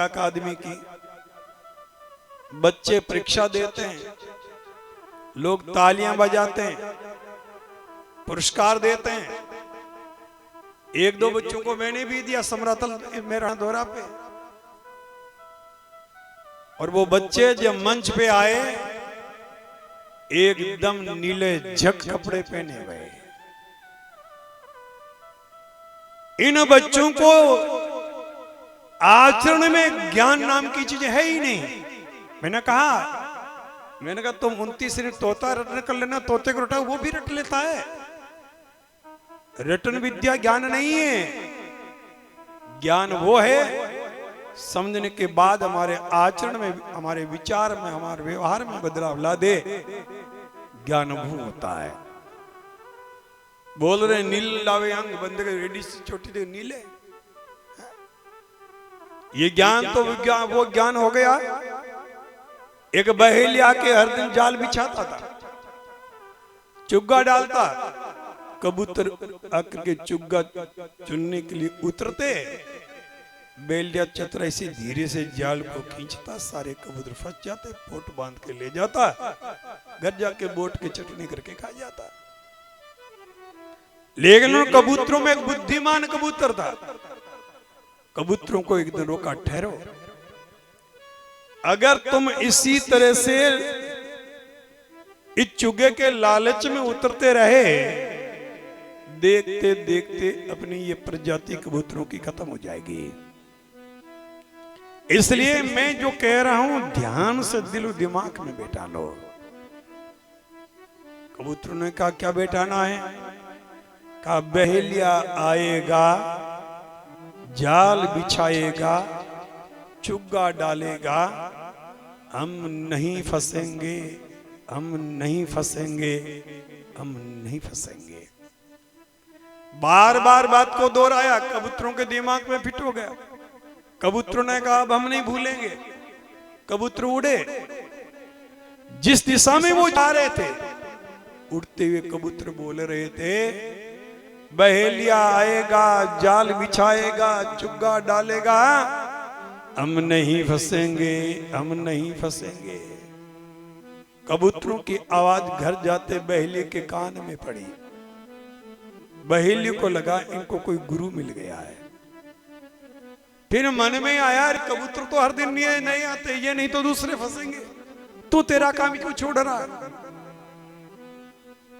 अकादमी की, बच्चे परीक्षा देते हैं, लोग तालियां बजाते हैं, पुरस्कार देते हैं। एक दो बच्चों को मैंने भी दिया समरातल मेरा दौरा पे, और वो बच्चे जब मंच पे आए एकदम नीले झक कपड़े पहने हुए। इन बच्चों को आचरण में ज्ञान नाम की चीज है ही नहीं। मैंने कहा तुम 29 तोता रटन कर लेना, तोते को रटा वो भी रट लेता है। रटन विद्या ज्ञान नहीं है। ज्ञान वो है समझने के बाद हमारे आचरण में, हमारे विचार में, हमारे व्यवहार में बदलाव ला दे, ज्ञान वो होता है। बोल रहे नील लावे अंग बंदे के रेडी से छोटी दे नीले, ये ज्ञान तो विज्ञान वो ज्ञान हो गया। एक बहेलिया के हर दिन जाल बिछाता था, चुग्गा डालता, कबूतर आकर के चुग्गा चुनने के लिए उतरते, बेलिया चतुराई से धीरे से जाल को खींचता, सारे कबूतर फंस जाते, पोट बांध के ले जाता, घर जाके बोट के चटनी करके खा जाता। लेकिन उन कबूतरों में एक बुद्धिमान कबूतर था। कबूतरों को एक दिन रोका, ठहरो, अगर तुम इसी तरह से इस चुगे के लालच में उतरते रहे, देखते देखते अपनी ये प्रजाति कबूतरों की खत्म हो जाएगी। इसलिए मैं जो कह रहा हूं ध्यान से दिल दिमाग में बैठा लो। कबूतरों ने कहा क्या बैठाना है? कहा बहेलिया आएगा, जाल बिछाएगा, चुग्गा डालेगा, हम नहीं फंसेंगे, हम नहीं फंसेंगे, हम नहीं फंसेंगे। बार बार बात को दोहराया, कबूतरों के दिमाग में फिट हो गया। कबूतरों ने कहा अब हम नहीं भूलेंगे। कबूतर उड़े, जिस दिशा में वो जा रहे थे, उड़ते हुए कबूतर बोल रहे थे बहेलिया आएगा, जाल बिछाएगा, चुग्गा डालेगा, हम नहीं फंसेंगे, हम नहीं फंसेंगे। कबूतरों की आवाज घर जाते बहेलिए के कान में पड़ी। बहेलिए को लगा इनको कोई गुरु मिल गया है। फिर मन में आया कबूतर तो हर दिन नहीं आते, ये नहीं तो दूसरे फंसेंगे, तू तेरा काम क्यों छोड़ रहा?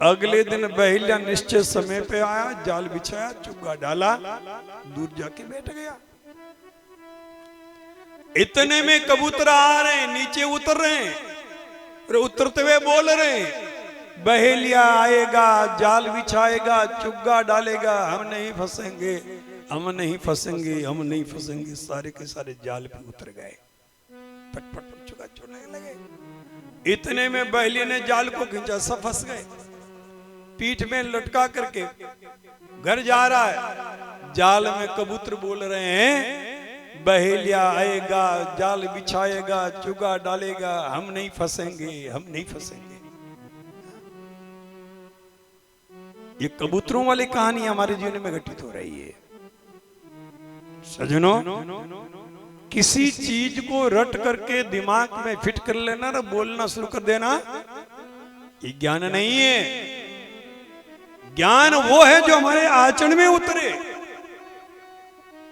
अगले दिन बहेलिया निश्चित समय पे आया, जाल बिछाया, चुग्गा डाला, दूर जाके बैठ गया। इतने में कबूतर आ रहे हैं, नीचे उतर रहे हैं, और उतरते हुए बोल रहे हैं बहेलिया आएगा, जाल बिछाएगा, चुग्गा डालेगा, हम नहीं फंसेंगे, हम नहीं फंसेंगे, हम नहीं फंसेंगे। सारे के सारे जाल पे उतर गए, पट पट पट चुग्गा छोड़ने लगे। इतने में बहेलिया ने जाल को खींचा, सब फंस गए। पीठ में लटका करके घर जा रहा है, जाल में कबूतर बोल रहे हैं बहेलिया आएगा, जाल बिछाएगा, चुग्गा डालेगा, हम नहीं फंसेंगे, हम नहीं फंसेंगे। ये कबूतरों वाली कहानी हमारे जीवन में घटित हो रही है। सजनों, किसी चीज को रट करके दिमाग में फिट कर लेना ना, बोलना शुरू कर देना, ये ज्ञान नहीं है। ज्ञान वो है जो हमारे आचरण में उतरे।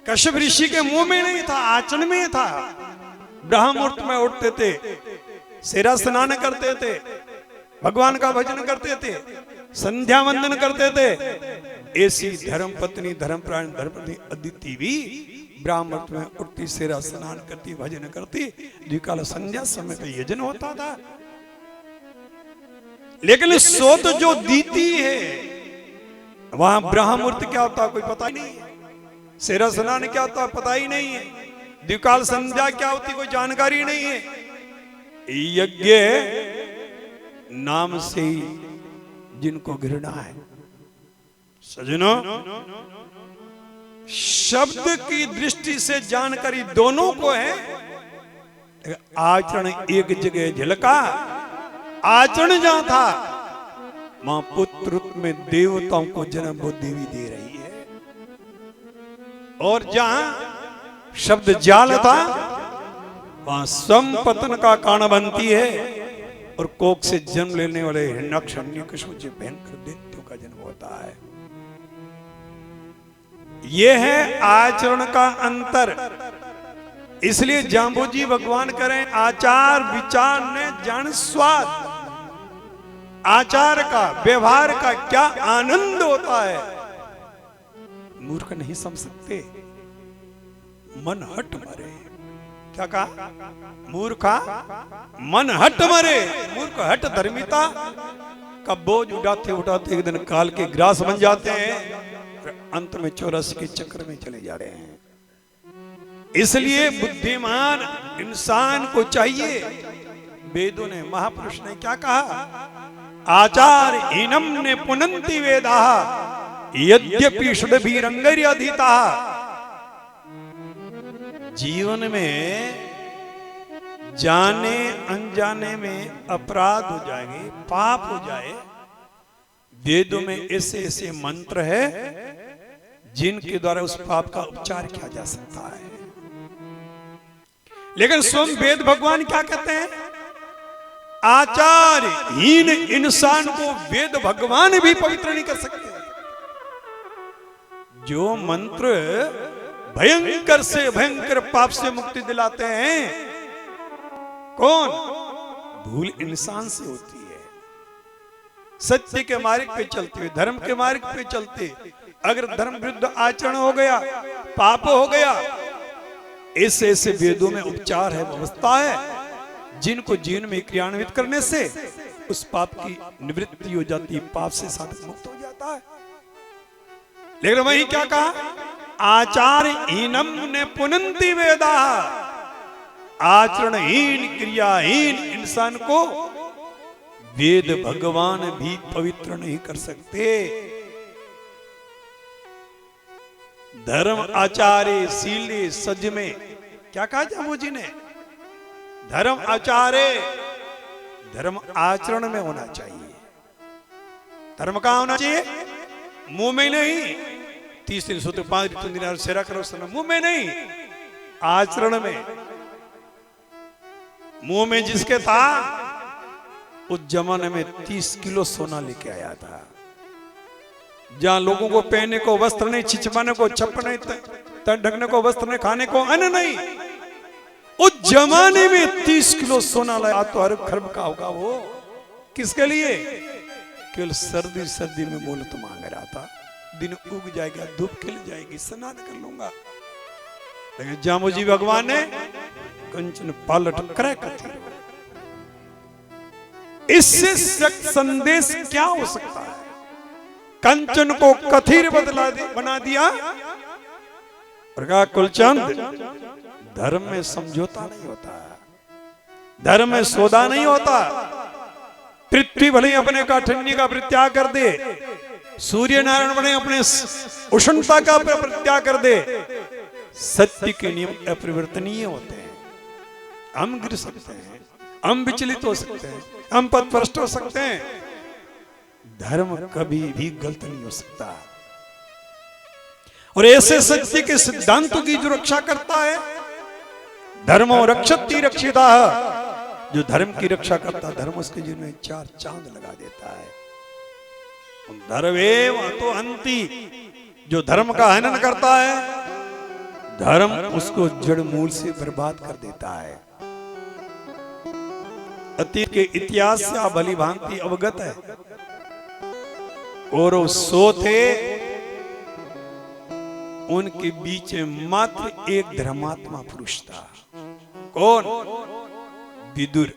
कश्यप ऋषि के मुंह में नहीं था, आचरण में था। ब्रह्म मुहूर्त में उठते थे, सेरा स्नान करते थे, भगवान का भजन करते थे, संध्या वंदन करते थे। ऐसी धर्म पत्नी, धर्मप्राण धर्मपत्नी अदिति भी ब्रह्म मुहूर्त में उठती, सेरा स्नान करती, भजन करती। द्विकाल संध्या समय पे यजन होता था। लेकिन सोत जो दीती है, वहां ब्रह्म मुहूर्त क्या होता कोई पता ही नहीं है, सेरा स्नान क्या होता पता ही नहीं है, द्विकाल संध्या क्या होती कोई जानकारी नहीं है। यज्ञ नाम से ही जिनको घृणा है। सजनों, शब्द की दृष्टि से जानकारी दोनों को है, आचरण एक जगह झलका। आचरण जहां था, मां पुत्र रूप में देवताओं को जन्म वो देवी दे रही है। और जहां शब्द जाल था, वहां स्वयं पतन का कारण बनती है और कोख से जन्म लेने वाले हिरण्यकशिपु जो भयंकर दैत्यों का जन्म होता है। यह है आचरण का अंतर। इसलिए जाम्बूजी भगवान करें आचार विचार ने जान स्वाद। आचार का व्यवहार का क्या आनंद होता है, मूर्ख नहीं समझ सकते। मन हट मरे, क्या कहा? मूर्खा मन हट मरे। मूर्ख हट धर्मिता का बोझ उठाते उठाते एक दिन काल के ग्रास बन जाते हैं, अंत में 84 के चक्र में चले जा रहे हैं। इसलिए बुद्धिमान इंसान को चाहिए, वेदों ने महापुरुष ने क्या कहा? आचार हीनम ने पुनंति वेदा यद्यपि षड्भिरंगैर् अधीता। जीवन में जाने अनजाने में अपराध हो जाएंगे, पाप हो जाए, वेदों में ऐसे ऐसे मंत्र है जिनके द्वारा उस पाप का उपचार किया जा सकता है। लेकिन स्वयं वेद भगवान क्या कहते हैं? आचारहीन इंसान को वेद भगवान भी पवित्र नहीं कर सकते। जो मंत्र भयंकर से भयंकर पाप से मुक्ति दिलाते हैं, कौन? भूल इंसान से होती है। सत्य के मार्ग पे चलते हुए, धर्म के मार्ग पे चलते, अगर धर्म विरुद्ध आचरण हो गया, पाप हो गया, ऐसे ऐसे वेदों में उपचार है, व्यवस्था है, जिनको जीवन में क्रियान्वित करने से उस पाप की निवृत्ति हो जाती है, पाप से साधक मुक्त हो जाता है। लेकिन वही क्या कहा? आचारहीनम ने पुनंति वेदा। आचरणहीन क्रियाहीन इंसान को वेद भगवान भी पवित्र नहीं कर सकते। धर्म आचार्य सीले सज में, क्या कहा जाम्बूजी ने? धर्म आचार्य, धर्म आचरण में होना चाहिए। धर्म कहां होना चाहिए? मुंह में नहीं। 30 दिन सोते 5 दिन सेरा करो, मुंह में नहीं, आचरण में। मुंह में जिसके था, उस जमाने में 30 किलो सोना लेके आया था। जहां लोगों को पहनने को वस्त्र नहीं, छिचवाने को छप्पड़ नहीं, तन ढकने को वस्त्र नहीं, खाने को अन्न नहीं, उस जमाने में 30 किलो सोना लाया तो हर खर्ब का होगा वो। किसके लिए? केवल सर्दी सर्दी में मोहलत मांग रहा था। दिन उग जाएगा, धूप खिल जाएगी, स्नान कर लूंगा। लेकिन जाम्बूजी भगवान ने कंचन पालट करे कथी। इससे संदेश क्या हो सकता है? कंचन को कथीर बना दिया और कहा कुलचंद, धर्म में समझौता नहीं होता, धर्म में सौदा नहीं होता। पृथ्वी भले अपने काठिन्य का परित्याग कर दे, सूर्य नारायण भले अपने उष्णता का परित्याग कर दे, सत्य के नियम अपरिवर्तनीय होते हैं। हम गिर सकते हैं, हम विचलित हो सकते हैं, हम पथभ्रष्ट हो सकते हैं, धर्म कभी भी गलत नहीं हो सकता। और ऐसे सत्य के सिद्धांतों की जो रक्षा करता है, धर्मो रक्षति रक्षिता, जो धर्म की रक्षा करता, धर्म उसके जीवन में 4 चांद लगा देता है। धर्मेव तो हंति, जो धर्म का हनन करता है, धर्म उसको जड़ मूल से बर्बाद कर देता है। अतीत के इतिहास से आप भली भांति अवगत है। और 100 थे, उनके बीच में मात्र एक धर्मात्मा पुरुष था। कौन? विदुर।